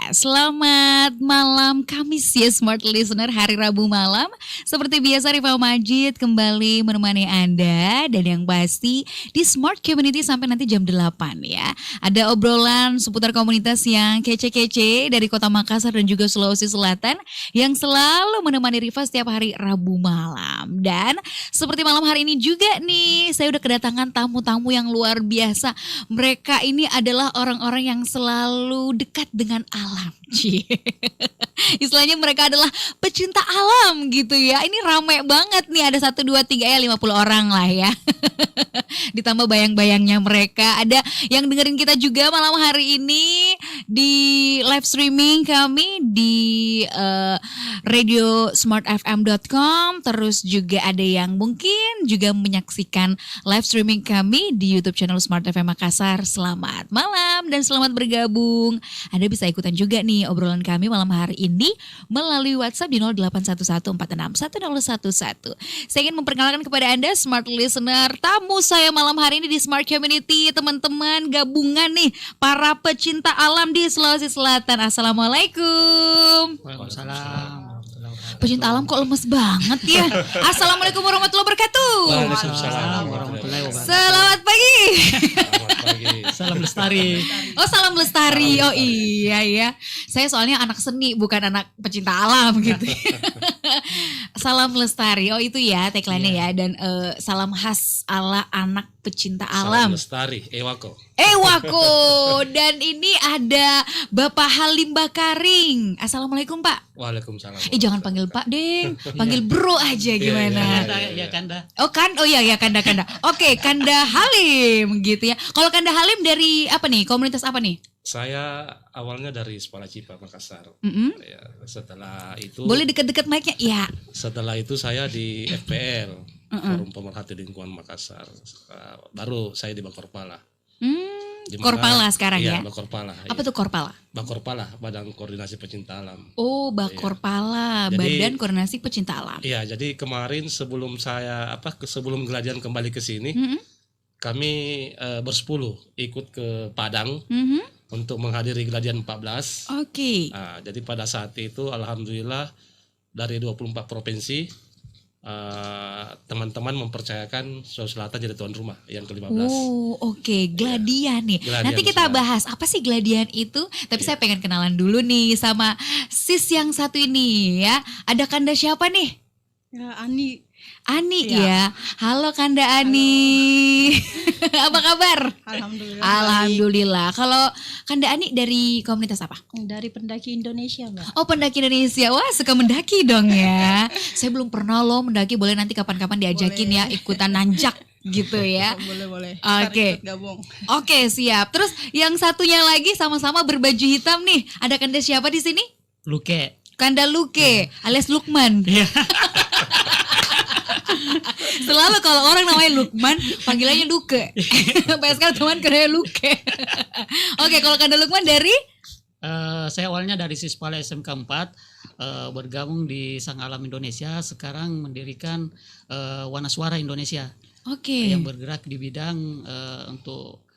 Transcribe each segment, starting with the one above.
selamat malam Kamis ya Smart Listener, hari Rabu malam. Seperti biasa Rifa Majid kembali menemani Anda. Dan yang pasti di Smart Community sampai nanti jam 8 ya. Ada obrolan seputar komunitas yang kece-kece dari Kota Makassar dan juga Sulawesi Selatan yang selalu menemani Rifa setiap hari Rabu malam. Dan seperti malam hari ini juga nih, saya udah kedatangan tamu-tamu yang luar biasa. Mereka ini adalah orang-orang yang selalu dekat dengan alam. Istilahnya mereka adalah pecinta alam gitu ya. Ini rame banget nih, ada 1, 2, 3 ya 50 orang lah ya. Ditambah bayang-bayangnya mereka. Ada yang dengerin kita juga malam hari ini di live streaming kami di radiosmartfm.com. Terus juga ada yang mungkin juga menyaksikan live streaming kami di YouTube channel Smart FM Makassar. Selamat malam dan selamat bergabung. Anda bisa ikutan juga nih obrolan kami malam hari ini melalui WhatsApp di 0811461011. Saya ingin memperkenalkan kepada Anda Smart Listener, tamu saya malam hari ini di Smart Community, teman-teman gabungan nih para pecinta alam di Sulawesi Selatan. Assalamualaikum. Waalaikumsalam. Pecinta alam kok lemes banget ya. Assalamualaikum warahmatullahi wabarakatuh. Waalaikumsalam warahmatullahi wabarakatuh. Selamat pagi. Selamat pagi. Salam lestari. Oh, salam lestari. Oh iya ya. Saya soalnya anak seni bukan anak pecinta alam gitu. Salam lestari. Oh itu ya tagline-nya ya. Dan salam khas ala anak pecinta alam. Salam lestari. Ewako. Dan ini ada Bapak Halim Bakaring. Assalamualaikum Pak. Waalaikumsalam. Jangan panggil Pak Deng, panggil Bro aja gimana? Ya Kanda. Oh kan, oh iya Kanda. Oke, Kanda Halim gitu ya. Kalau Kanda Halim dari apa nih? Komunitas apa nih? Saya awalnya dari Sekolah Cipa Makassar. Ya, setelah itu. Boleh dekat-dekat mic-nya? Ya. Setelah itu saya di FPL, Forum Pemerhati Lingkungan Makassar. Baru saya di Bakorpala. Korpala sekarang ya? Iya, Bakorpala. Apa tuh Korpala? Bakorpala, Badan Koordinasi Pecinta Alam. Oh, Bakorpala, Badan Koordinasi Pecinta Alam. Iya, jadi kemarin sebelum Geladian kembali ke sini, kami bersepuluh ikut ke Padang untuk menghadiri Geladian 14. Oke. Nah, jadi pada saat itu alhamdulillah dari 24 provinsi teman-teman mempercayakan Sulawesi Selatan jadi tuan rumah yang ke-15. Oh, oke. Gladian nih. Gladian Nanti kita bahas apa sih Gladian itu. Tapi saya pengen kenalan dulu nih sama sis yang satu ini ya. Ada Kanda siapa nih? Ya, Ani ya. Halo Kanda Ani. Apa kabar? Alhamdulillah. Alhamdulillah. Kalau Kanda Ani dari komunitas apa? Dari pendaki Indonesia, Mbak. Oh, pendaki Indonesia. Wah, suka mendaki dong ya. Saya belum pernah loh mendaki. Boleh nanti kapan-kapan diajakin ya ikutan nanjak gitu ya. Boleh. Oke. Gabung. Oke, siap. Terus yang satunya lagi sama-sama berbaju hitam nih. Ada Kanda siapa di sini? Luke. Kanda Luke alias Lukman. Selalu kalau orang namanya Lukman, panggilannya Luke. Banyak sekali teman kenanya Luke. Oke, kalau Kanda Lukman dari? Saya awalnya dari Sispala SMK 4, bergabung di Sang Alam Indonesia, sekarang mendirikan Wanaswara Indonesia. Oke. Yang bergerak di bidang untuk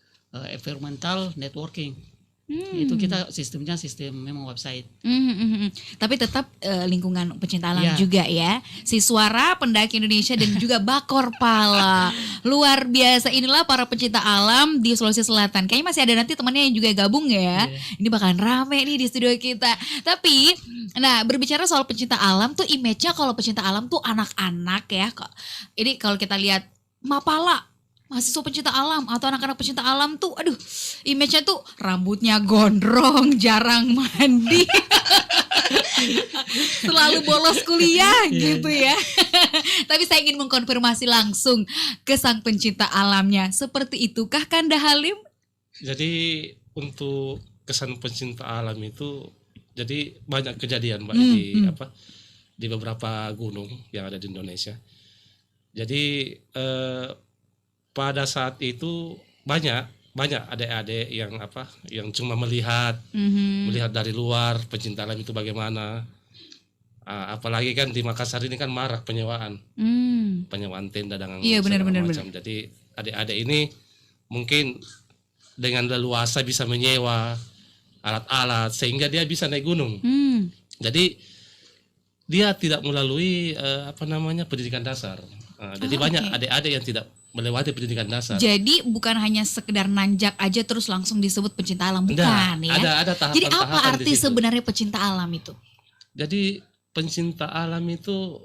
environmental networking. Itu kita sistemnya sistem memang website. Tapi tetap lingkungan pecinta alam Ya. juga ya. Siswara, pendaki Indonesia dan juga Bakorpala. Luar biasa, inilah para pecinta alam di Sulawesi Selatan. Kayaknya masih ada nanti temannya yang juga gabung ya. Ini bakalan rame nih di studio kita. Tapi, nah berbicara soal pecinta alam tuh image-nya kalau pecinta alam tuh anak-anak ya. Ini kalau kita lihat Mapala, mahasiswa pecinta alam atau anak-anak pecinta alam tuh, aduh, image-nya tuh rambutnya gondrong, jarang mandi, selalu bolos kuliah gitu ya. Tapi saya ingin mengkonfirmasi langsung ke sang pencinta alamnya. Seperti itukah Kanda Halim? Jadi untuk kesan pencinta alam itu, jadi banyak kejadian Mbak di beberapa gunung yang ada di Indonesia. Jadi pada saat itu banyak adik-adik yang cuma melihat dari luar pecinta alam itu bagaimana. Apalagi kan di Makassar ini kan marak penyewaan tenda dengan segala macam. Jadi adik-adik ini mungkin dengan leluasa bisa menyewa alat-alat sehingga dia bisa naik gunung. Hmm. Jadi dia tidak melalui pendidikan dasar. Jadi banyak oke. adik-adik yang tidak melewati pendidikan dasar. Jadi bukan hanya sekedar nanjak aja terus langsung disebut pecinta alam, bukan Nggak, ya? ada Jadi apa tahapan-tahapan di arti situ. sebenarnya pecinta alam itu? Jadi pencinta alam itu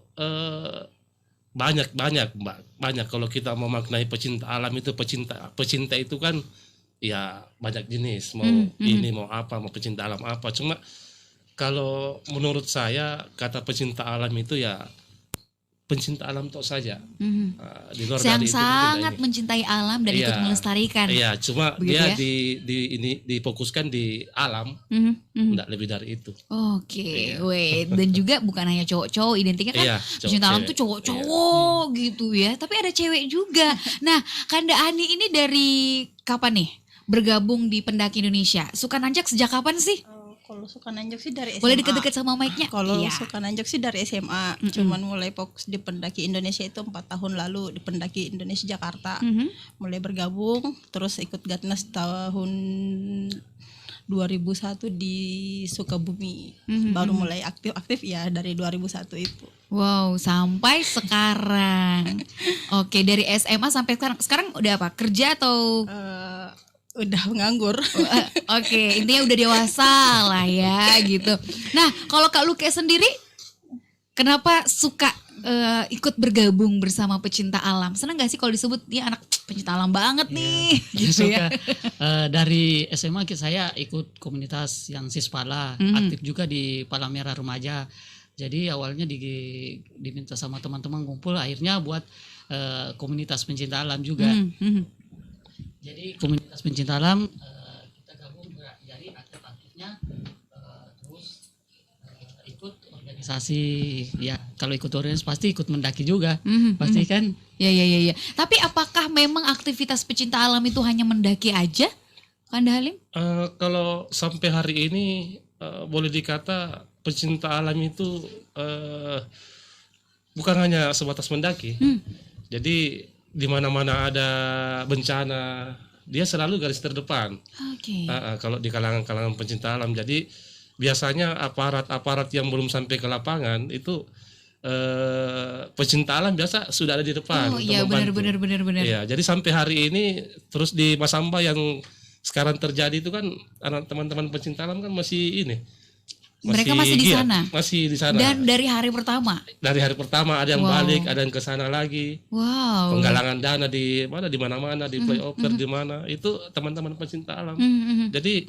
banyak Mbak. Banyak kalau kita mau maknai pecinta alam itu pecinta itu kan ya banyak jenis, mau ini mau apa, mau pecinta alam apa. Cuma kalau menurut saya kata pecinta alam itu ya pencinta alam tok saja. Di luar Yang dari itu sangat ini. mencintai alam dan ikut Iya. melestarikan. Iya, cuma Begitu dia ya? ini difokuskan di alam, Mhm, mhm. enggak lebih dari itu. Oke, wait. Dan juga bukan hanya cowok-cowok, identiknya kan Iya, pecinta alam cewek. tuh cowok-cowok gitu ya. Tapi ada cewek juga. Nah, Kanda Ani ini dari kapan nih bergabung di Pendaki Indonesia? Suka nanjak sejak kapan sih? Kalau suka nanjak sih dari SMA. Boleh deket-deket sama mic-nya? Kalau Iya. suka nanjak sih dari SMA. Cuman mulai fokus di pendaki Indonesia itu 4 tahun lalu di pendaki Indonesia Jakarta. Mhm. Mulai bergabung, terus ikut Gatnas tahun 2001 di Sukabumi. Baru mulai aktif ya dari 2001 itu. Wow, sampai sekarang. Oke, dari SMA sampai sekarang. Sekarang udah apa? Kerja atau? Udah nganggur. Oke, intinya udah dewasa lah ya gitu. Nah, kalau Kak Luke sendiri, kenapa suka ikut bergabung bersama pecinta alam? Seneng gak sih kalau disebut dia anak pencinta alam banget nih? Gitu ya. Dari SMA saya ikut komunitas yang Sispala, aktif juga di Palang Merah Remaja. Jadi awalnya diminta sama teman-teman ngumpul, akhirnya buat komunitas pencinta alam juga. Jadi komunitas pencinta alam kita gabung juga, jadi aktif-aktifnya terus ikut organisasi. Ya kalau ikut organisasi pasti ikut mendaki juga, pasti kan. Ya. Tapi apakah memang aktivitas pecinta alam itu hanya mendaki aja, Kanda Halim? Kalau sampai hari ini boleh dikata pecinta alam itu bukan hanya sebatas mendaki. Jadi di mana-mana ada bencana, dia selalu garis terdepan. Oke. Kalau di kalangan pencinta alam, jadi biasanya aparat-aparat yang belum sampai ke lapangan itu pecinta alam biasa sudah ada di depan. Oh untuk iya, membantu. benar. Iya, jadi sampai hari ini terus di Masamba yang sekarang terjadi itu kan anak teman-teman pencinta alam kan masih ini. Mereka masih di giat, sana? Masih di sana. Dan dari hari pertama? Dari hari pertama ada yang Wow. balik, ada yang ke sana lagi. Wow. Penggalangan dana di mana-mana di playover di mana itu teman-teman pencinta alam. Jadi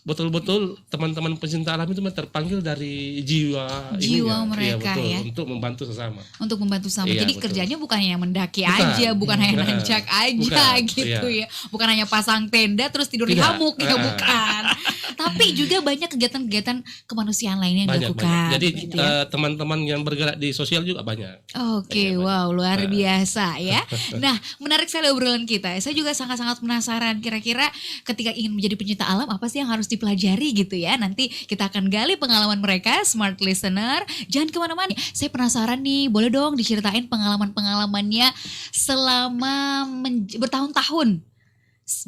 betul-betul teman-teman pencinta alam itu terpanggil dari jiwa ininya. mereka betul, ya. untuk membantu sesama. Untuk membantu sama. Iya, Jadi betul. kerjanya bukan hanya mendaki Bukan. aja, bukan hanya nanjak aja Bukan, gitu iya. ya. Bukan hanya pasang tenda terus tidur di Tidak. hamuk ya, bukan. Tapi juga banyak kegiatan-kegiatan kemanusiaan lainnya yang Banyak. dilakukan. Jadi gitu ya. teman-teman yang bergerak di sosial juga banyak. Oke, Iya, wow, luar biasa ya. Nah, menarik sekali obrolan kita. Saya juga sangat-sangat penasaran kira-kira ketika ingin menjadi pencinta alam apa sih yang harus dipelajari gitu ya. Nanti kita akan gali pengalaman mereka, smart listener. Jangan kemana-mana. Saya penasaran nih, boleh dong diceritain pengalaman-pengalamannya selama bertahun-tahun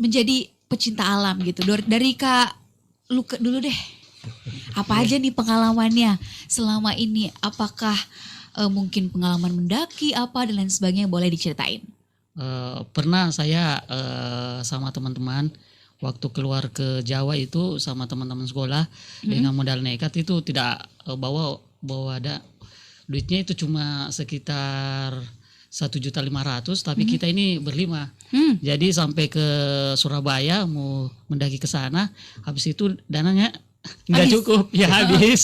menjadi pecinta alam gitu. Dari Kak Luke dulu deh. Apa aja nih pengalamannya selama ini? Apakah mungkin pengalaman mendaki apa dan lain sebagainya, boleh diceritain? Pernah saya sama teman-teman waktu keluar ke Jawa itu sama teman-teman sekolah dengan modal nekat itu tidak bawa ada duitnya, itu cuma sekitar 1.500.000, tapi kita ini berlima. Jadi sampai ke Surabaya mau mendaki ke sana, habis itu dananya nggak Habis. cukup, ya habis.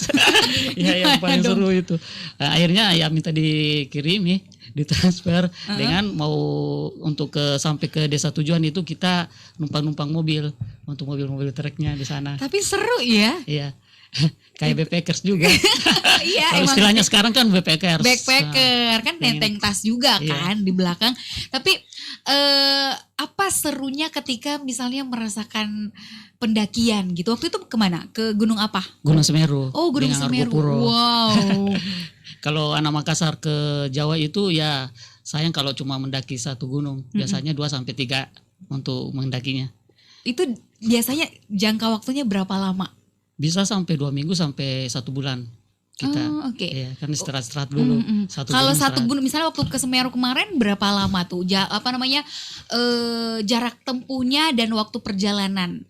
Ya yang paling Gimana seru itu. Akhirnya ya minta dikirimi, ditransfer dengan mau untuk sampai ke desa tujuan itu kita numpang mobil untuk mobil-mobil truknya di sana. Tapi seru ya. Iya. Kayak backpackers juga. Iya, Kalau emang istilahnya sekarang kan backpackers. backpacker kan nenteng tas juga Iya. kan di belakang. Tapi apa serunya ketika misalnya merasakan pendakian gitu? Waktu itu kemana? Ke gunung apa? Gunung Semeru. Oh, Gunung dengan Semeru. Argopuro. Wow. Kalau anak Makassar ke Jawa itu ya sayang kalau cuma mendaki satu gunung. Biasanya 2 sampai 3 untuk mendakinya. Itu biasanya jangka waktunya berapa lama Bisa sampai 2 minggu sampai 1 bulan kita. Oh, oke. Ya, kan istirahat dulu. Kalau satu istirahat. gunung misalnya waktu ke Semeru kemarin berapa lama tuh? Jarak tempuhnya dan waktu perjalanan.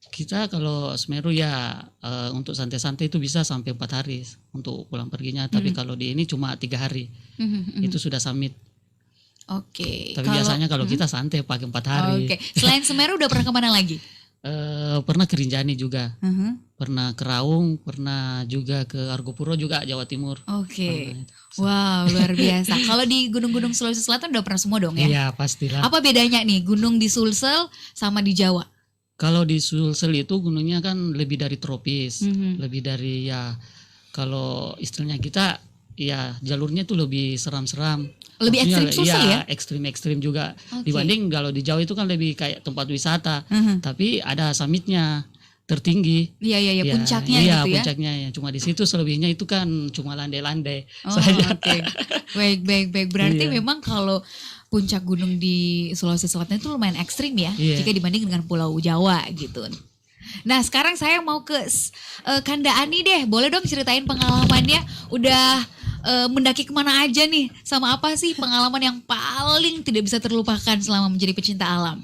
Kita kalau Semeru ya untuk santai-santai itu bisa sampai 4 hari untuk pulang perginya. Tapi kalau di ini cuma 3 hari. Itu sudah summit. Oke. Tapi biasanya kalau kita santai pakai 4 hari. Oke. Selain Semeru udah pernah kemana lagi? Pernah ke Rinjani juga. Pernah ke Raung, pernah juga ke Argopuro juga Jawa Timur. Oke. Pernah itu. Wow, luar biasa. Kalau di gunung-gunung Sulawesi Selatan udah pernah semua dong ya? Iya, pastilah. Apa bedanya nih gunung di Sulsel sama di Jawa? Kalau di Sulsel itu gunungnya kan lebih dari tropis, lebih dari ya kalau istilahnya kita ya jalurnya itu lebih seram-seram. Lebih Maksudnya, ekstrim Sulsel ya? Ekstrim-ekstrim juga. Oke. Dibanding kalau di Jawa itu kan lebih kayak tempat wisata, tapi ada summitnya tertinggi. Iya, Ya, puncaknya iya, gitu ya. puncaknya ya. Cuma di situ selebihnya itu kan cuma landai-landai Oh, saja. oke. Baik. Berarti Iya. memang kalau puncak gunung di Sulawesi Selatan itu lumayan ekstrim ya, Iya. jika dibanding dengan Pulau Jawa gitu. Nah sekarang saya mau ke Kanda Ani deh, boleh dong ceritain pengalamannya, udah mendaki kemana aja nih, sama apa sih pengalaman yang paling tidak bisa terlupakan selama menjadi pecinta alam?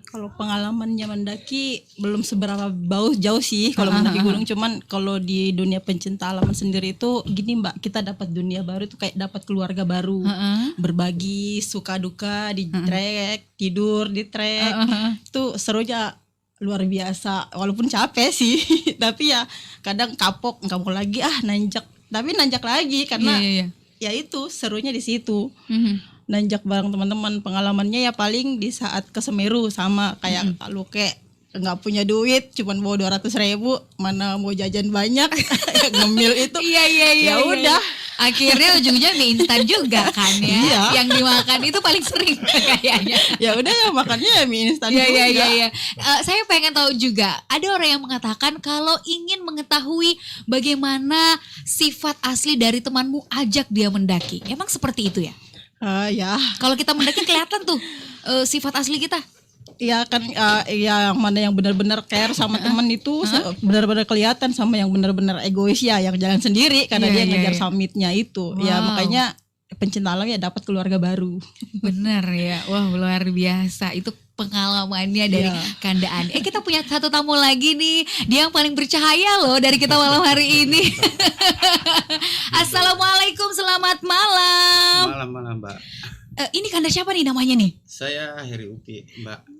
Kalau pengalamannya mendaki belum seberapa jauh sih kalau mendaki gunung, cuman kalau di dunia pencinta alam sendiri itu gini Mbak, kita dapat dunia baru itu kayak dapat keluarga baru, berbagi suka duka di trek, tidur di trek, itu serunya luar biasa, walaupun capek sih tapi ya kadang kapok nggak mau lagi nanjak, tapi nanjak lagi karena Iya. ya itu serunya di situ. Nanjak bareng teman-teman, pengalamannya ya paling di saat ke Semeru sama kayak Kak Luke, nggak punya duit, cuman bawa 200.000, mana mau jajan banyak, ngemil itu. Iya. Ya udah. Akhirnya ujungnya mie instan juga kan ya. Iya. Yang dimakan itu paling sering kayaknya. Ya udah ya makannya ya mie instan juga. Iya. Saya pengen tahu juga, ada orang yang mengatakan kalau ingin mengetahui bagaimana sifat asli dari temanmu, ajak dia mendaki. Emang seperti itu ya? Ya. Kalau kita mendaki kelihatan tuh sifat asli kita. Iya kan, yang mana yang benar-benar care sama teman itu benar-benar kelihatan, sama yang benar-benar egois ya yang jalan sendiri karena Iya, dia iya, ngejar iya. summitnya itu. Ya Wow. makanya pencinta alam ya dapat keluarga baru. Bener ya, wah luar biasa. Itu pengalamannya dari Iya. Kanda Ani. Kita punya satu tamu lagi nih, dia yang paling bercahaya loh dari kita malam hari ini. Assalamualaikum, selamat malam. Malam Mbak. Ini Kanda siapa nih namanya nih? Saya Heri Upi Mbak.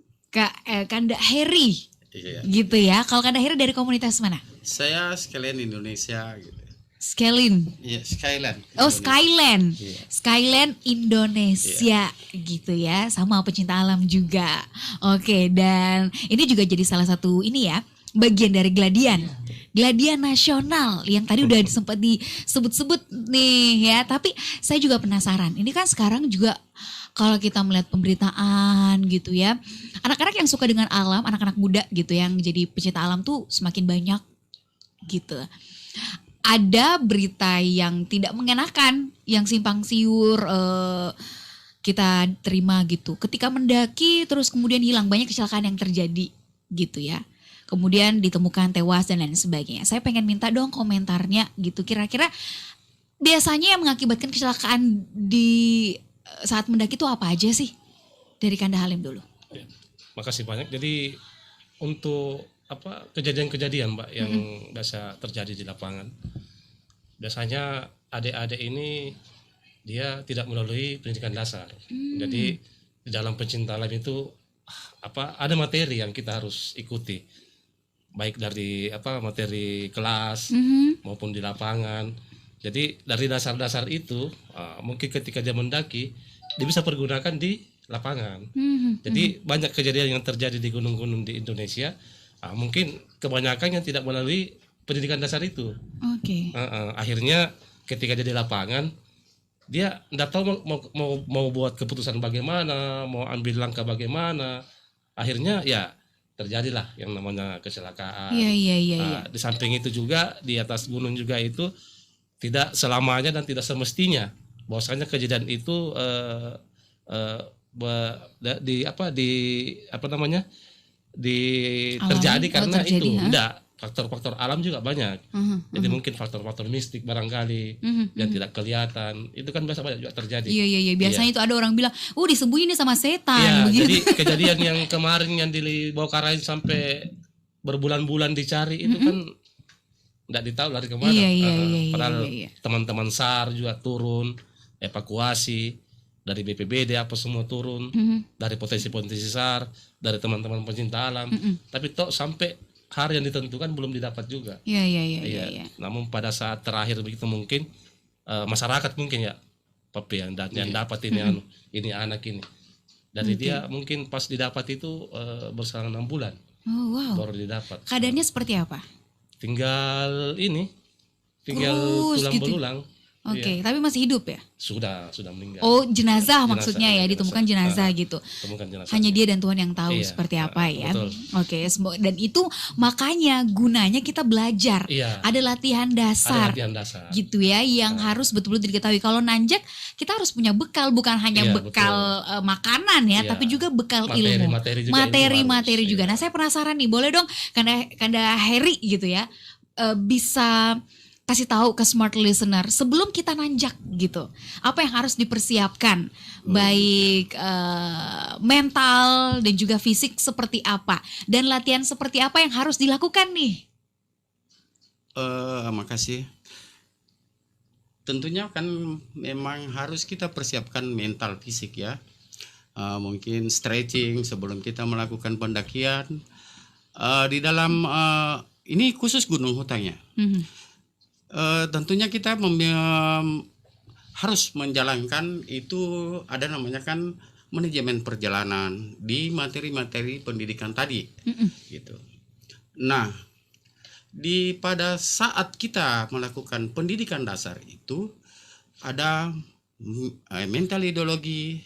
Kanda Heri Iya. gitu ya. Kalau Kanda Heri dari komunitas mana? Saya sekalian Indonesia gitu. Skyline. Iya, Skyland. Oh, Indonesia. Skyland. Iya. Skyland Indonesia gitu ya, sama pecinta alam juga. Oke, dan ini juga jadi salah satu ini ya, bagian dari Gladian. Gladian nasional yang tadi udah sempat disebut-sebut nih ya. Tapi saya juga penasaran. Ini kan sekarang juga kalau kita melihat pemberitaan gitu ya, anak-anak yang suka dengan alam, anak-anak muda gitu yang jadi pecinta alam tuh semakin banyak gitu. Ada berita yang tidak mengenakan, yang simpang siur kita terima gitu. Ketika mendaki terus kemudian hilang, banyak kecelakaan yang terjadi gitu ya. Kemudian ditemukan tewas dan lain sebagainya. Saya pengen minta dong komentarnya gitu. Kira-kira biasanya yang mengakibatkan kecelakaan di saat mendaki itu apa aja sih? Dari Kanda Halim dulu. Ya, makasih banyak. Jadi untuk kejadian-kejadian Mbak yang biasa terjadi di lapangan, biasanya adik-adik ini dia tidak melalui pendidikan dasar. Jadi di dalam pencinta alam itu ada materi yang kita harus ikuti, baik dari materi kelas maupun di lapangan. Jadi dari dasar-dasar itu mungkin ketika dia mendaki dia bisa pergunakan di lapangan. Jadi banyak kejadian yang terjadi di gunung-gunung di Indonesia, mungkin kebanyakan yang tidak melalui pendidikan dasar itu. Oke. Akhirnya ketika dia di lapangan, dia tidak tahu mau buat keputusan bagaimana, mau ambil langkah bagaimana. Akhirnya ya terjadilah yang namanya kecelakaan. Iya. Di samping itu juga di atas gunung juga itu tidak selamanya dan tidak semestinya bahwasanya kejadian itu terjadi karena Alami, itu enggak. faktor-faktor alam juga banyak. Jadi mungkin faktor-faktor mistik barangkali yang tidak kelihatan. Itu kan biasa banyak juga terjadi. Iya. Biasanya itu ada orang bilang, disembunyi nih sama setan. Iya, begitu. jadi kejadian yang kemarin yang di Bawakarain sampai berbulan-bulan dicari itu kan tidak ditahu dari kemana. Iya, Padahal iya. teman-teman SAR juga turun, evakuasi dari BPBD apa semua turun, dari potensi-potensi SAR, dari teman-teman pencinta alam. Tapi toh sampai hari yang ditentukan belum didapat juga. Iya. Namun pada saat terakhir begitu mungkin masyarakat mungkin ya, Papi yang dapat ini anak ini. Dari dia mungkin pas didapat itu berselang 6 bulan. Oh, wow. Baru didapat. Keadaannya seperti apa? Tinggal Kurus tulang gitu. belulang. Oke, tapi masih hidup ya? Sudah meninggal. Oh, jenazah maksudnya ya, iya, ditemukan jenazah gitu. Temukan jenazah. Hanya dia dan Tuhan yang tahu Iya, seperti apa ya. betul. Oke, dan itu makanya gunanya kita belajar. Iya. Ada latihan Ada dasar. latihan dasar. Gitu ya, yang harus betul-betul diketahui. Kalau nanjak, kita harus punya bekal, bukan hanya Iya, bekal makanan ya, Iya. tapi juga bekal Materi- ilmu. materi juga Materi ilmu juga. harus. Nah, saya penasaran nih, boleh dong Kanda Heri gitu ya, bisa kasih tahu ke smart listener sebelum kita nanjak gitu, apa yang harus dipersiapkan, baik mental dan juga fisik seperti apa, dan latihan seperti apa yang harus dilakukan nih. Makasih. Tentunya kan memang harus kita persiapkan mental fisik ya. Mungkin stretching sebelum kita melakukan pendakian. Di dalam ini khusus Gunung Hutangnya. Tentunya kita harus menjalankan itu, ada namanya kan manajemen perjalanan di materi-materi pendidikan tadi, gitu. Nah, pada saat kita melakukan pendidikan dasar itu ada mental ideologi,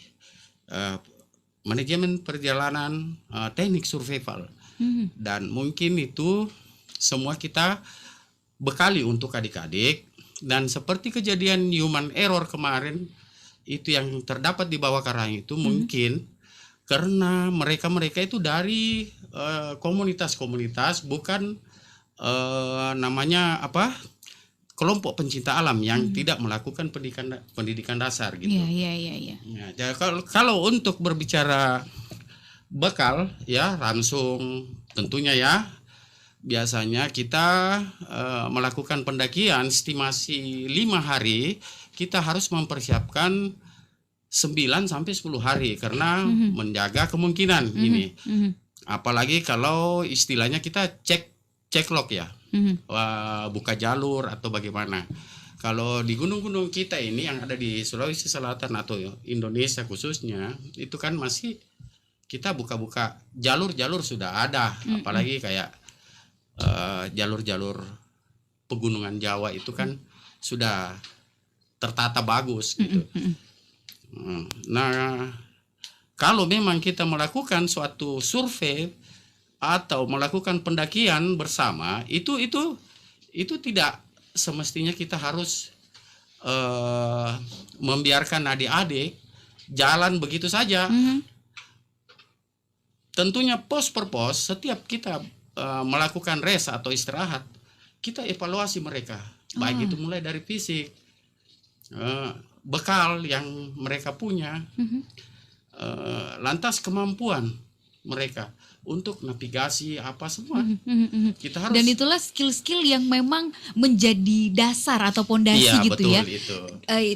manajemen perjalanan, teknik survival, dan mungkin itu semua kita bekali untuk adik-adik. Dan seperti kejadian human error kemarin itu yang terdapat di Bawakarain itu mungkin karena mereka itu dari komunitas-komunitas, bukan namanya apa, kelompok pencinta alam yang tidak melakukan pendidikan dasar gitu. Iya. Ya, jadi kalau untuk berbicara bekal ya langsung tentunya ya, biasanya kita melakukan pendakian estimasi 5 hari, kita harus mempersiapkan 9 sampai 10 hari karena menjaga kemungkinan ini. Apalagi kalau istilahnya kita cek log ya. Buka jalur atau bagaimana. Kalau di gunung-gunung kita ini yang ada di Sulawesi Selatan atau Indonesia khususnya, itu kan masih kita buka-buka jalur sudah ada, apalagi kayak jalur-jalur pegunungan Jawa itu kan sudah tertata bagus gitu. Nah, kalau memang kita melakukan suatu survei atau melakukan pendakian bersama, itu tidak semestinya kita harus membiarkan adik-adik jalan begitu saja. Tentunya pos per pos, setiap kita melakukan rest atau istirahat, kita evaluasi mereka, baik itu mulai dari fisik, bekal yang mereka punya, lantas kemampuan mereka untuk navigasi apa semua. Kita harus, Dan itulah skill-skill yang memang menjadi dasar atau pondasi gitu betul, ya. itu.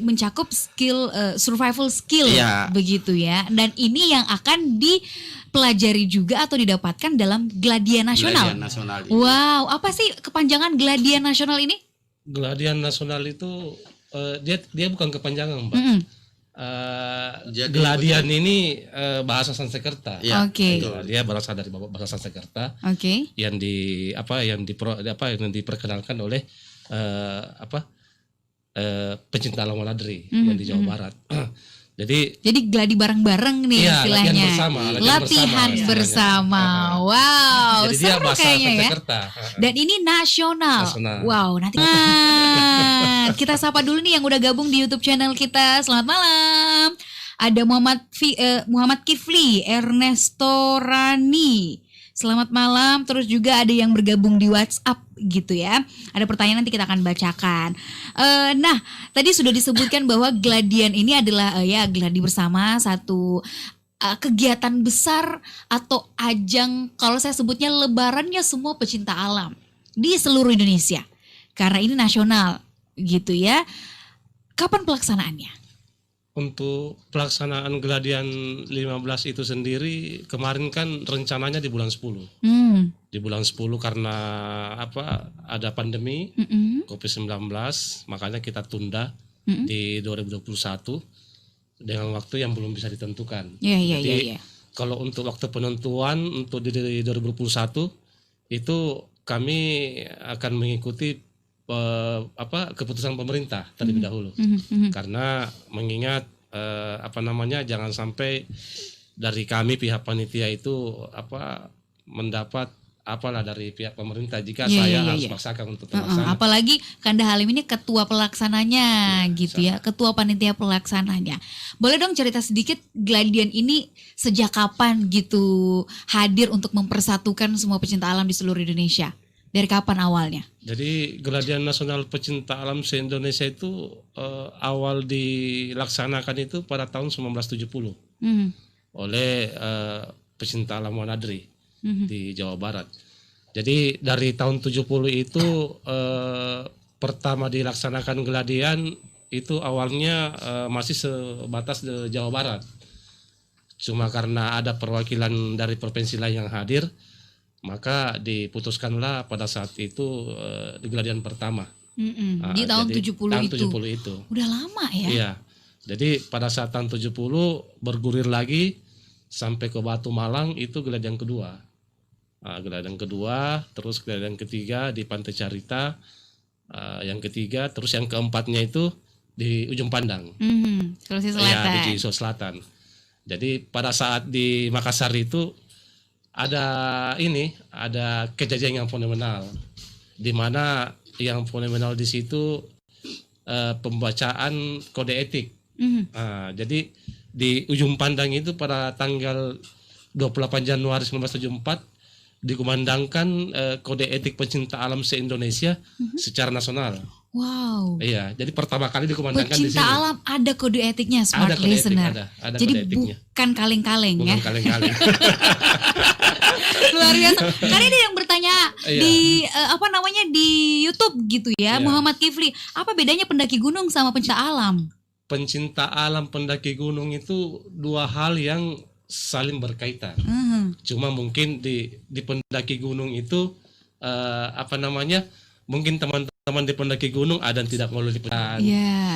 Mencakup skill survival skill begitu ya. Dan ini yang akan dipelajari juga atau didapatkan dalam Gladian Nasional. Gladian Nasional ini. Wow, apa sih kepanjangan Gladian Nasional ini? Gladian Nasional itu dia bukan kepanjangan, Mbak. Jadi Gladian ini bahasa Sanskerta. Ya, Oke. Dia berasal dari bahasa Sanskerta Oke. yang diperkenalkan oleh pencinta alam Waladri yang di Jawa Barat. Jadi gladi bareng-bareng nih Iya, istilahnya. latihan Latihan bersama, bersama. Wow, jadi dia seru bahasa kayaknya ya. Sanskerta. Dan ini nasional. Nasional. Wow, nanti kita sapa dulu nih yang udah gabung di YouTube channel kita. Selamat malam. Ada Muhammad Kifli, Ernesto Rani, Selamat malam. Terus juga ada yang bergabung di WhatsApp gitu ya. Ada pertanyaan nanti kita akan bacakan. Nah, tadi sudah disebutkan bahwa Gladian ini adalah gladi bersama, satu kegiatan besar atau ajang, kalau saya sebutnya lebarannya semua pecinta alam di seluruh Indonesia. Karena ini nasional gitu ya. Kapan pelaksanaannya? Untuk pelaksanaan Gladian 15 itu sendiri kemarin kan rencananya di bulan 10. Di bulan 10 karena ada pandemi COVID-19, makanya kita tunda di 2021 dengan waktu yang belum bisa ditentukan. Jadi kalau untuk waktu penentuan untuk di 2021 itu kami akan mengikuti keputusan pemerintah terlebih dahulu, karena mengingat jangan sampai dari kami pihak panitia itu mendapat dari pihak pemerintah jika saya harus paksakan untuk terlaksana. Apalagi Kanda Halim ini ketua pelaksananya gitu ya, ketua panitia pelaksananya. Boleh dong cerita sedikit Gladian ini sejak kapan gitu hadir untuk mempersatukan semua pecinta alam di seluruh Indonesia? Dari kapan awalnya? Jadi Gladian Nasional Pecinta Alam se-Indonesia itu awal dilaksanakan itu pada tahun 1970 oleh pecinta alam Wanadri di Jawa Barat. Jadi dari tahun 70 itu pertama dilaksanakan Gladian itu awalnya masih sebatas di Jawa Barat. Cuma karena ada perwakilan dari provinsi lain yang hadir, maka diputuskanlah pada saat itu di Gladian pertama. Di tahun 70 itu. Udah lama ya? Iya. Jadi pada saat tahun 70 bergulir lagi sampai ke Batu Malang itu Gladian kedua. Gladian kedua, terus Gladian ketiga di Pantai Carita, yang ketiga, terus yang keempatnya itu di Ujung Pandang. Sulawesi Selatan. Di Sulawesi Selatan. Jadi pada saat di Makassar itu ada kejadian yang fenomenal, di mana yang fenomenal di situ pembacaan kode etik. Jadi di Ujung Pandang itu pada tanggal 28 Januari 1974 dikumandangkan kode etik pecinta alam se-Indonesia secara nasional. Wow. Iya, jadi pertama kali dikumandangkan di sini. Pecinta alam ada kode etiknya, smart Ada kode listener. etik, ada jadi kode etiknya. bukan kaleng-kaleng ya. Bukan kaleng-kaleng. Luar biasa. Karena ada yang bertanya di di YouTube gitu ya, Muhammad Kifli, apa bedanya pendaki gunung sama pencinta alam? Pencinta alam pendaki gunung itu dua hal yang saling berkaitan. Cuma mungkin di pendaki gunung itu mungkin teman-teman di pendaki gunung ada yang tidak mau dipesan.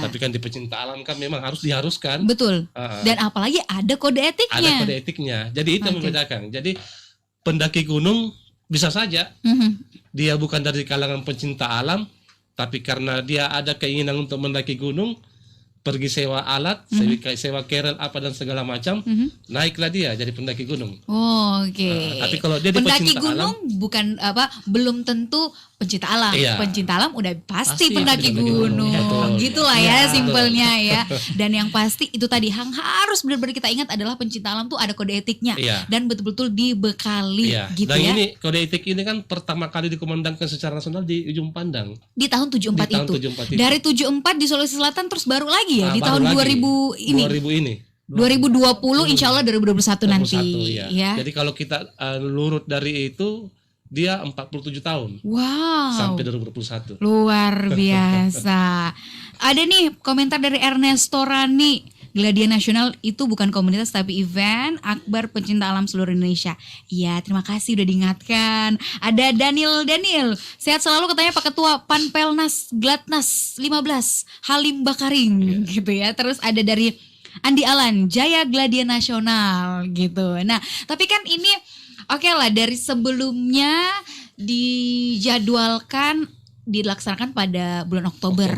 Tapi kan di pecinta alam kan memang diharuskan. Betul. Dan apalagi ada kode etiknya. Ada kode etiknya. Jadi itu yang membedakan. Jadi pendaki gunung bisa saja dia bukan dari kalangan pencinta alam, tapi karena dia ada keinginan untuk mendaki gunung, pergi sewa alat, sewa kerel apa dan segala macam, naiklah dia jadi pendaki gunung. Oke. Tapi kalau dia di pendaki pecinta gunung alam, bukan belum tentu pencinta alam. Iya. Pencinta alam udah pasti Pasti pendaki gunung. Betul. Gitulah ya Betul. simpelnya ya. Dan yang pasti itu tadi yang harus benar-benar kita ingat adalah pencinta alam tuh ada kode etiknya dan betul-betul dibekali gitu dan ya. ini kode etik ini kan pertama kali dikumandangkan secara nasional di Ujung Pandang. Di tahun 74 Di tahun itu. 74 itu. Dari 74 di Sulawesi Selatan terus baru lagi ya di Baru tahun lagi. 2000 ini. 2000 ini. 2020 insya Allah 2021 nanti. 21, Ya. Jadi kalau kita lurut dari itu dia 47 tahun Wow. sampai 2021. Luar biasa. Ada nih komentar dari Ernesto Rani. Gladian Nasional itu bukan komunitas tapi event akbar pecinta alam seluruh Indonesia. Iya, terima kasih udah diingatkan. Ada Daniel. Sehat selalu katanya Pak Ketua Panpelnas Glatnas 15 Halim Bakaring gitu ya. Terus ada dari Andi Alan, Jaya Gladian Nasional gitu. Nah, tapi kan ini oke lah, dari sebelumnya dijadwalkan dilaksanakan pada bulan Oktober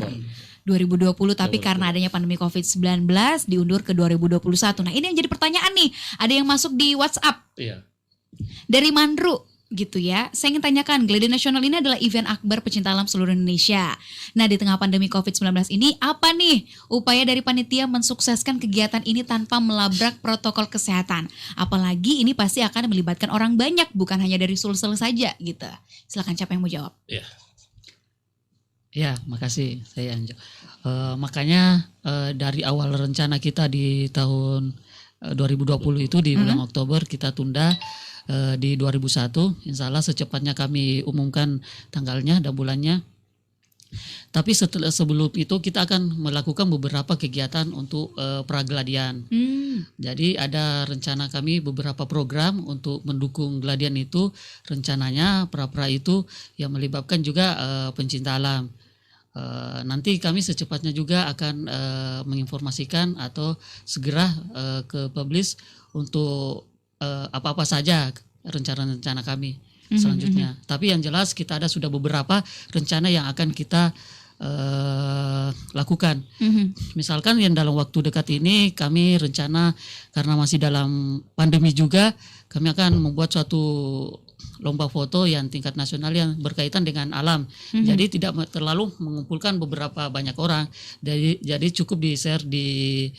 2020, tapi karena adanya pandemi COVID-19 diundur ke 2021. Nah, ini yang jadi pertanyaan nih. Ada yang masuk di WhatsApp. Iya. Dari Mandru gitu ya. Saya ingin tanyakan, Gladian Nasional ini adalah event akbar pecinta alam seluruh Indonesia. Nah, di tengah pandemi COVID-19 ini, apa nih upaya dari panitia mensukseskan kegiatan ini tanpa melabrak protokol kesehatan? Apalagi ini pasti akan melibatkan orang banyak, bukan hanya dari Sulsel saja gitu. Silakan, siapa yang mau jawab? Ya, Ya, makasih saya Anjo. Makanya dari awal rencana kita di tahun 2020 itu di bulan Oktober kita tunda di 2001. Insya Allah secepatnya kami umumkan tanggalnya dan bulannya. Tapi sebelum itu kita akan melakukan beberapa kegiatan untuk pragladian. Jadi ada rencana kami beberapa program untuk mendukung gladian itu. Rencananya pra itu yang melibatkan juga pencinta alam. Nanti kami secepatnya juga akan menginformasikan atau segera ke publish untuk apa-apa saja rencana-rencana kami selanjutnya. Tapi yang jelas kita ada sudah beberapa rencana yang akan kita lakukan. Misalkan yang dalam waktu dekat ini kami rencana karena masih dalam pandemi juga, kami akan membuat suatu lomba foto yang tingkat nasional yang berkaitan dengan alam. Jadi tidak terlalu mengumpulkan beberapa banyak orang. Jadi cukup di-share di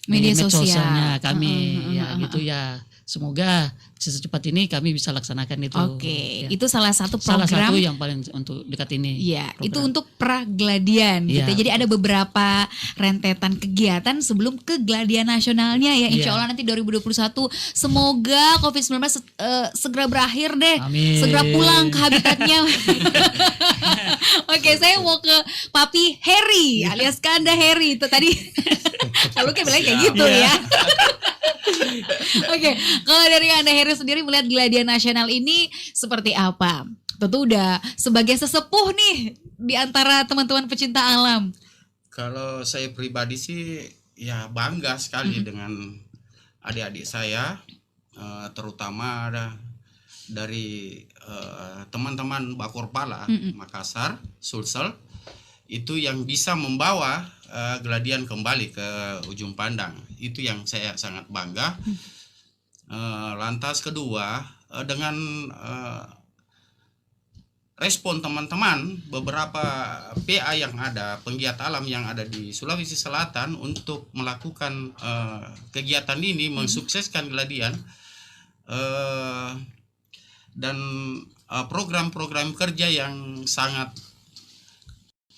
Media sosial. medsosnya kami ya gitu ya. Semoga secepat ini kami bisa laksanakan itu. Oke, Ya. itu salah satu Salah program. satu yang paling untuk dekat ini. Iya, program. itu untuk pragladian gitu. Iya. Jadi ada beberapa rentetan kegiatan sebelum ke gladian nasionalnya ya. Insya Iya. Allah nanti 2021 semoga COVID-19 segera berakhir deh. Amin. Segera pulang ke habitatnya. Oke, saya mau ke Papi Harry alias Kanda Harry itu tadi. Kalau kayak bilang kayak gitu ya. Oke, kalau dari Anda Harry sendiri melihat gladian nasional ini seperti apa? Tentu udah sebagai sesepuh nih di antara teman-teman pecinta alam. Kalau saya pribadi sih ya bangga sekali dengan adik-adik saya, terutama ada dari teman-teman Bakorpala Makassar, Sulsel, itu yang bisa membawa gladian kembali ke ujung pandang. Itu yang saya sangat bangga. Lantas kedua, dengan respon teman-teman, beberapa PA yang ada, penggiat alam yang ada di Sulawesi Selatan untuk melakukan kegiatan ini, mensukseskan gladian, dan program-program kerja yang sangat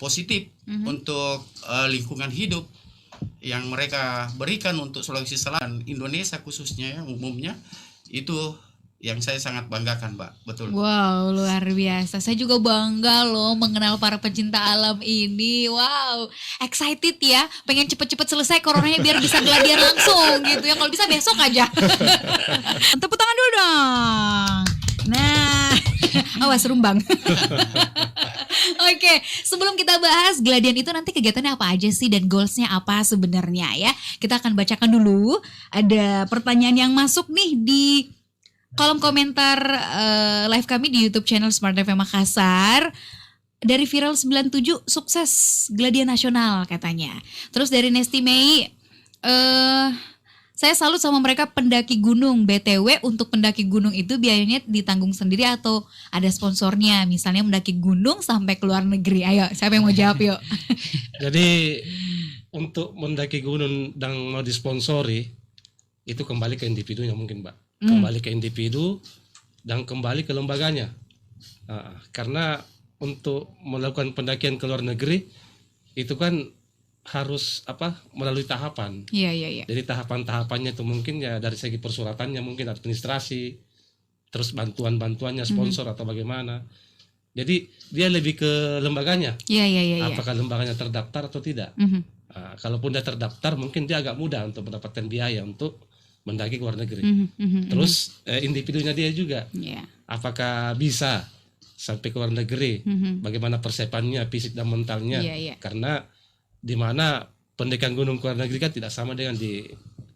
positif untuk lingkungan hidup yang mereka berikan untuk Sulawesi Selatan, Indonesia khususnya ya, umumnya, itu yang saya sangat banggakan, Mbak. Betul. Wow, luar biasa. Saya juga bangga loh mengenal para pencinta alam ini. Wow, excited ya. Pengen cepet-cepet selesai coronanya biar bisa gladian langsung gitu ya. Kalau bisa besok aja. Tepuk tangan dulu dong. Nah, awas rumbang. Oke, sebelum kita bahas gladian itu nanti kegiatannya apa aja sih dan goalsnya apa sebenarnya ya. Kita akan bacakan dulu. Ada pertanyaan yang masuk nih di kolom komentar live kami di YouTube channel Smart FM Makassar. Dari Viral 97, sukses gladian nasional katanya. Terus dari Nesti Mei, saya salut sama mereka pendaki gunung. BTW untuk pendaki gunung itu biayanya ditanggung sendiri atau ada sponsornya? Misalnya mendaki gunung sampai ke luar negeri. Ayo, siapa yang mau jawab yuk? jadi untuk mendaki gunung dan mau disponsori itu kembali ke individunya mungkin, Mbak. Kembali ke individu dan kembali ke lembaganya. Karena untuk melakukan pendakian ke luar negeri itu kan harus melalui tahapan. Iya. Jadi tahapan-tahapannya itu mungkin ya dari segi persyaratannya, mungkin administrasi, terus bantuan-bantuannya sponsor atau bagaimana. Jadi dia lebih ke lembaganya. Iya. Apakah lembaganya terdaftar atau tidak? Kalaupun dia terdaftar, mungkin dia agak mudah untuk mendapatkan biaya untuk mendaki ke luar negeri. Terus individunya dia juga. Iya. Apakah bisa sampai ke luar negeri? Bagaimana persiapannya, fisik dan mentalnya? Iya. Karena di mana pendakian gunung ke luar negeri kan tidak sama dengan di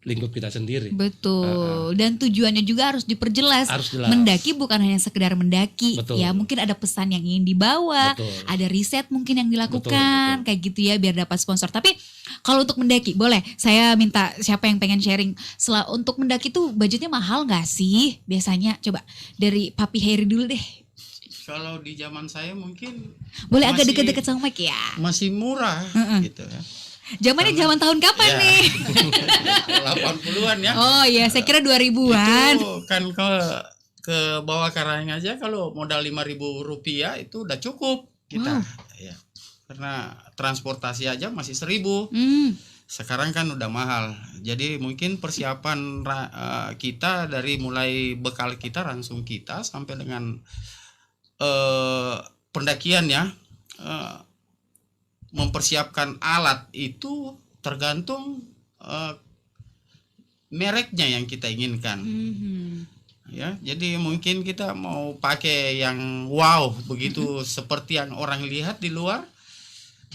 lingkup kita sendiri. Betul. Dan tujuannya juga harus diperjelas. Harus jelas. Mendaki bukan hanya sekedar mendaki. Betul. Ya, mungkin ada pesan yang ingin dibawa, Betul. ada riset mungkin yang dilakukan Betul. kayak gitu ya biar dapat sponsor. Tapi kalau untuk mendaki, boleh saya minta siapa yang pengen sharing. Untuk mendaki tuh budgetnya mahal nggak sih? Biasanya coba dari Papi Heri dulu deh. Kalau di zaman saya mungkin Boleh agak masih- deket-deket sama mic ya. masih murah gitu ya. Zamannya zaman tahun kapan Ya. nih? 80-an ya. Oh iya, saya kira 2000-an. Itu kan ke bawah Karang aja kalau modal 5.000 rupiah itu udah cukup kita. Ya. Karena transportasi aja masih 1.000. Sekarang kan udah mahal. Jadi mungkin persiapan kita dari mulai bekal kita, ransum kita sampai dengan pendakian ya. Mempersiapkan alat itu tergantung mereknya yang kita inginkan. Ya, jadi mungkin kita mau pakai yang wow begitu seperti yang orang lihat di luar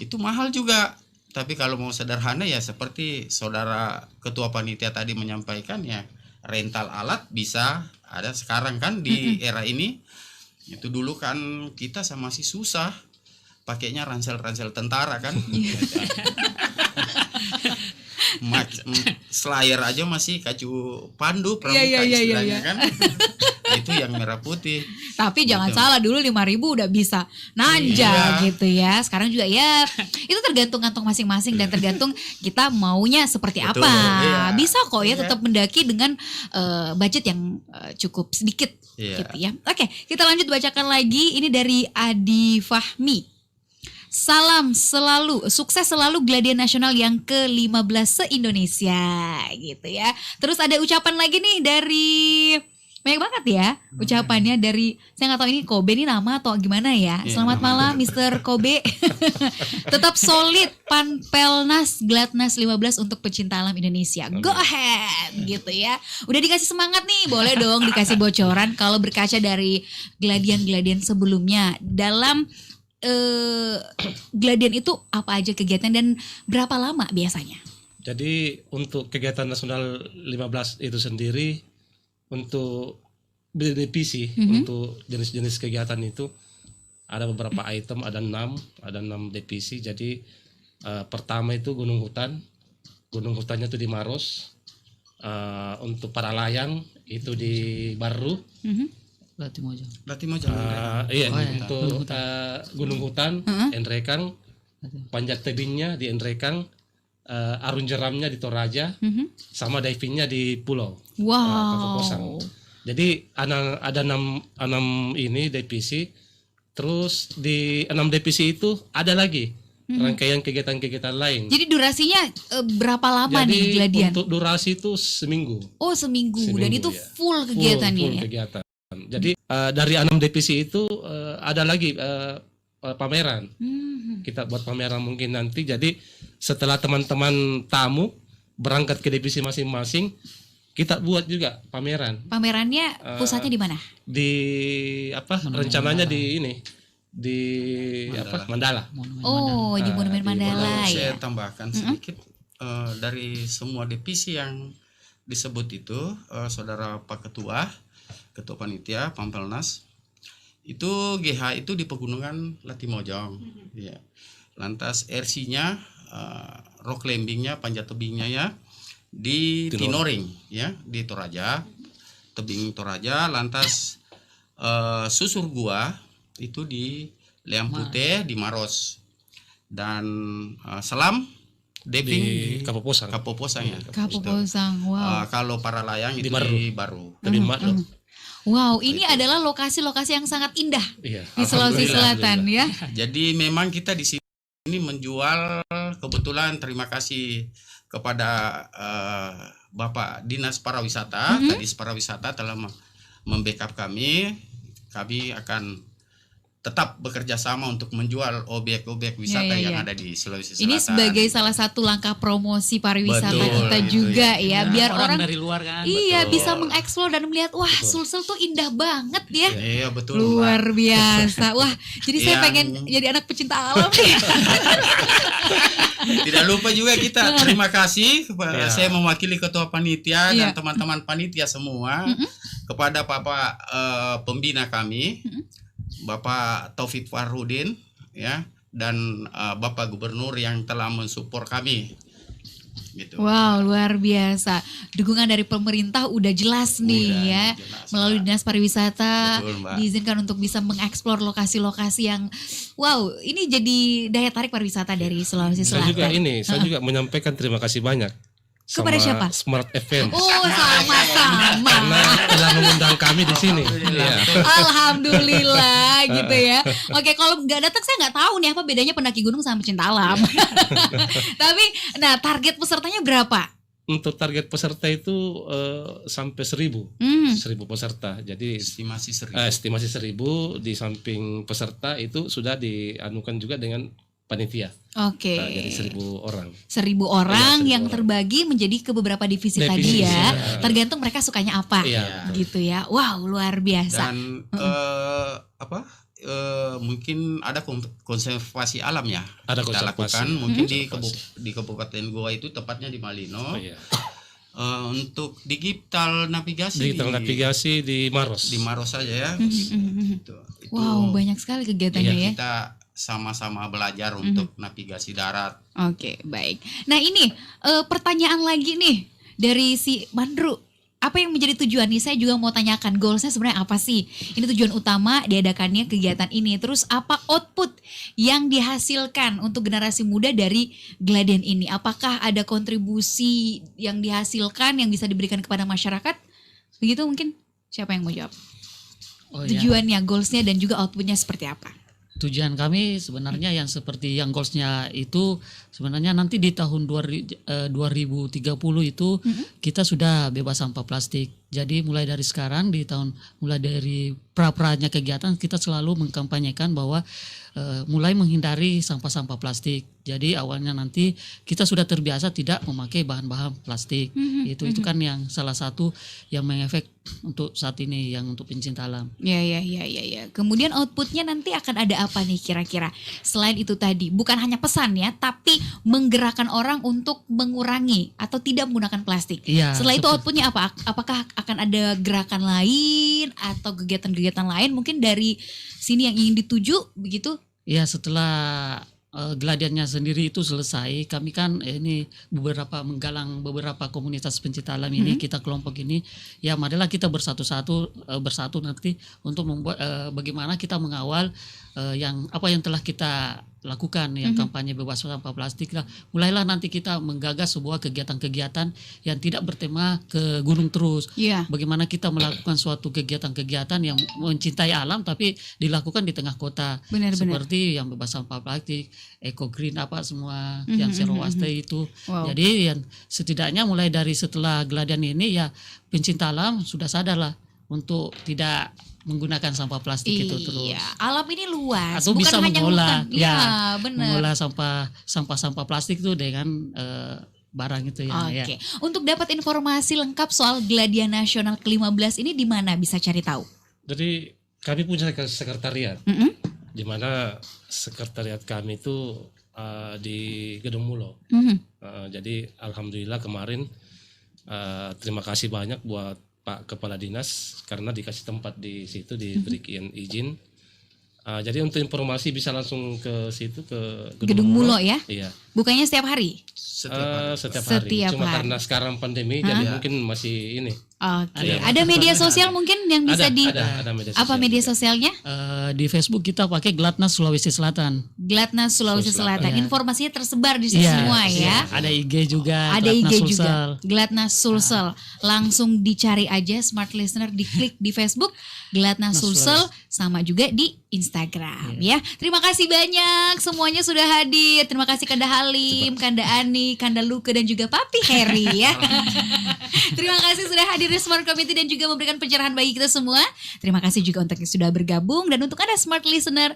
itu mahal juga. Tapi kalau mau sederhana ya seperti saudara ketua panitia tadi menyampaikan ya, rental alat bisa ada sekarang kan di era ini. Itu dulu kan kita masih susah pakainya ransel-ransel tentara kan. Slayer aja masih kacu pandu pramuka istilahnya kan. Itu yang merah putih. Tapi jangan Betul. salah, dulu 5.000 udah bisa nanja Iya. gitu ya. Sekarang juga ya itu tergantung kantong masing-masing dan tergantung kita maunya seperti Betul, apa. iya. Bisa kok ya Iya. tetap mendaki dengan budget yang cukup sedikit Iya. gitu ya. Oke, kita lanjut bacakan lagi. Ini dari Adi Fahmi. Salam selalu, sukses selalu Gladian Nasional yang ke-15 se-Indonesia gitu ya. Terus ada ucapan lagi nih dari, banyak banget ya ucapannya dari, saya nggak tahu ini Kobe ini nama atau gimana ya. Iya, Selamat nama. malam Mr. Kobe. Tetap solid Pampelnas Gladnas 15 untuk pecinta alam Indonesia. Go ahead gitu ya. Udah dikasih semangat nih, boleh dong dikasih bocoran kalau berkaca dari gladian-gladian sebelumnya. Dalam gladian itu apa aja kegiatan dan berapa lama biasanya? Jadi untuk kegiatan nasional 15 itu sendiri untuk divisi untuk jenis-jenis kegiatan itu ada beberapa item, ada 6 divisi. Jadi pertama itu gunung hutannya itu di Maros. Untuk para layang itu di Baru. Latimojong. Iya, Oh, iya. untuk gunung hutan Endrekang, panjat tebingnya di Endrekang, arun jeramnya di Toraja, sama divingnya di Pulau Kapuasang. Wow. Jadi ada 6 ini divisi. Terus di 6 divisi itu ada lagi rangkaian kegiatan-kegiatan lain. Jadi durasinya berapa lama Jadi nih gladian? untuk durasi itu seminggu. Oh seminggu dan itu ya. full kegiatannya Full ya? kegiatan. Jadi dari 6 divisi itu ada lagi pameran. Kita buat pameran mungkin nanti. Jadi setelah teman-teman tamu berangkat ke divisi masing-masing, kita buat juga pameran. Pamerannya pusatnya di mana? Di rencananya di ini di Mandala. Oh di Monumen Mandala Kalau ya. saya tambahkan sedikit dari semua divisi yang disebut itu, saudara Pak Ketua Panitia Pampelnas itu GH itu di Pegunungan Latimojong, ya. Lantas RC-nya rock climbing-nya, panjat tebingnya ya di Tinoring ya, di Toraja, tebing Toraja. Lantas susur gua itu di Leam Putih di Maros, dan selam diving Di Kapuasang. Kapuasang ya. Kapuasang, wow. Kalau para layang itu Di di Baru. Tapi Wow, ini adalah lokasi-lokasi yang sangat indah iya. di Sulawesi Selatan ya. Jadi memang kita di sini menjual, kebetulan terima kasih kepada Bapak Dinas Pariwisata, Kadis Pariwisata telah membackup kami. Kami akan tetap bekerja sama untuk menjual objek-objek wisata Ya, ya, yang ya. ada di Sulawesi Selatan. Ini sebagai salah satu langkah promosi pariwisata Betul, kita itu juga ya. ya, biar orang dari luar kan. iya Betul. bisa mengeksplor dan melihat wah Sulsel tuh indah banget ya. Iya betul, Luar Mbak. biasa. Wah, jadi saya Yang- pengen jadi anak pecinta alam nih. Tidak lupa juga kita terima kasih Ya. saya mewakili ketua panitia Iya. dan teman-teman panitia semua kepada Bapak pembina kami Bapak Taufik Farudin ya dan Bapak Gubernur yang telah mensupport kami gitu. Wow, luar biasa. Dukungan dari pemerintah udah jelas nih Udah ya. jelas, Melalui Mbak. Dinas Pariwisata Betul, Mbak. diizinkan untuk bisa mengeksplor lokasi-lokasi yang wow, ini jadi daya tarik pariwisata dari Sulawesi Saya juga Selatan. saya juga menyampaikan terima kasih banyak Kepada sama siapa? Smart FM Oh, sama-sama. karena telah mengundang kami di sini. Iya. Alhamdulillah gitu ya. Oke, kalau nggak datang saya nggak tahu nih apa bedanya pendaki gunung sama pecinta alam. Tapi, nah target pesertanya berapa? Untuk target peserta itu sampai 1.000 Hmm. 1.000 peserta. Jadi Estimasi 1.000. estimasi 1.000 di samping peserta itu sudah dianukan juga dengan panitia. Oke. Jadi 1.000 orang. 1.000 orang Iya, 1.000 yang orang. terbagi menjadi ke beberapa divisi Divisi, tadi ya. ya. Tergantung mereka sukanya apa. Iya. Gitu ya. Wow, luar biasa. Dan mungkin ada konservasi alam ya Ada kita konservasi. lakukan mungkin Konservasi. di Kabupaten Goa itu tepatnya di Malino. Oh, iya. Untuk digital navigasi Digital navigasi di Maros. di Maros saja ya. Mhm. Itu Wow, banyak sekali kegiatannya ya. kita sama-sama belajar untuk navigasi darat. Oke, baik. Nah ini pertanyaan lagi nih dari si Mandru. Apa yang menjadi tujuan nih? Saya juga mau tanyakan goalsnya sebenarnya apa sih? Ini tujuan utama diadakannya kegiatan ini. Terus apa output yang dihasilkan untuk generasi muda dari Gladian ini? Apakah ada kontribusi yang dihasilkan yang bisa diberikan kepada masyarakat? Begitu mungkin? Siapa yang mau jawab? Oh, ya. Tujuannya, goalsnya dan juga outputnya seperti apa? Tujuan kami sebenarnya yang seperti yang goalsnya itu sebenarnya nanti di tahun 2030 itu kita sudah bebas sampah plastik. Jadi mulai dari sekarang mulai dari pra-pranya kegiatan kita selalu mengkampanyekan bahwa mulai menghindari sampah-sampah plastik. Jadi awalnya nanti kita sudah terbiasa tidak memakai bahan-bahan plastik. Itu kan yang salah satu yang mengefek untuk saat ini yang untuk pencinta alam. Ya. Kemudian outputnya nanti akan ada apa nih kira-kira? Selain itu tadi, bukan hanya pesan ya, tapi menggerakkan orang untuk mengurangi atau tidak menggunakan plastik. Iya, Setelah itu seperti- outputnya apa? Apakah akan ada gerakan lain atau kegiatan-kegiatan lain mungkin dari sini yang ingin dituju begitu? Ya setelah Gladiannya sendiri itu selesai, kami kan ini menggalang beberapa komunitas pencinta alam ini, kita kelompok ini, ya marilah kita bersatu nanti untuk membuat bagaimana kita mengawal apa yang telah kita lakukan yang kampanye bebas sampah plastik lah. Mulailah nanti kita menggagas sebuah kegiatan-kegiatan yang tidak bertema ke gunung terus. Iya. Bagaimana kita melakukan suatu kegiatan-kegiatan yang mencintai alam tapi dilakukan di tengah kota. Benar-benar. Seperti yang bebas sampah plastik, eco green apa semua yang zero waste itu. Wow. Jadi yang setidaknya mulai dari setelah Gladian ini ya pencinta alam sudah sadar lah untuk tidak menggunakan sampah plastik itu terus. Iya, alam ini luas, Atau bukan bisa hanya mengolah, hutan. Iya, benar. mengolah sampah plastik itu dengan barang itu ya. Oke, untuk dapat informasi lengkap soal Gladian Nasional ke-15 ini di mana bisa cari tahu? Jadi kami punya sekretariat, Mm-mm. di mana sekretariat kami itu di Gedung Mulo. Mhm. Jadi alhamdulillah kemarin terima kasih banyak buat Pak Kepala Dinas karena dikasih tempat di situ, diberikan izin. Jadi untuk informasi bisa langsung ke situ ke Gedung Mulo ya? Iya. Bukanya setiap hari? Setiap hari. Setiap Cuma hari. karena sekarang pandemi jadi mungkin masih ini. Oke, Ada. ada media sosial mungkin yang bisa Ada media sosial. apa media juga. sosialnya? Di Facebook kita pakai Gladnas Sulawesi Selatan. Gladnas Sulawesi Selatan. Iya. Informasinya tersebar di situ Iya, semua ya. Ada IG juga. Ada Gladnas IG Sulsel. juga, Gladnas Sulsel. Langsung dicari aja smart listener, diklik di Facebook Gladnas Sulsel, sama juga di Instagram ya. Terima kasih banyak semuanya sudah hadir. Terima kasih Kanda Halim, Kanda Ani, Kanda Luke dan juga Papi Heri ya. Terima kasih sudah hadir dari Smart Community dan juga memberikan pencerahan bagi kita semua. Terima kasih juga untuk yang sudah bergabung dan untuk Anda Smart Listener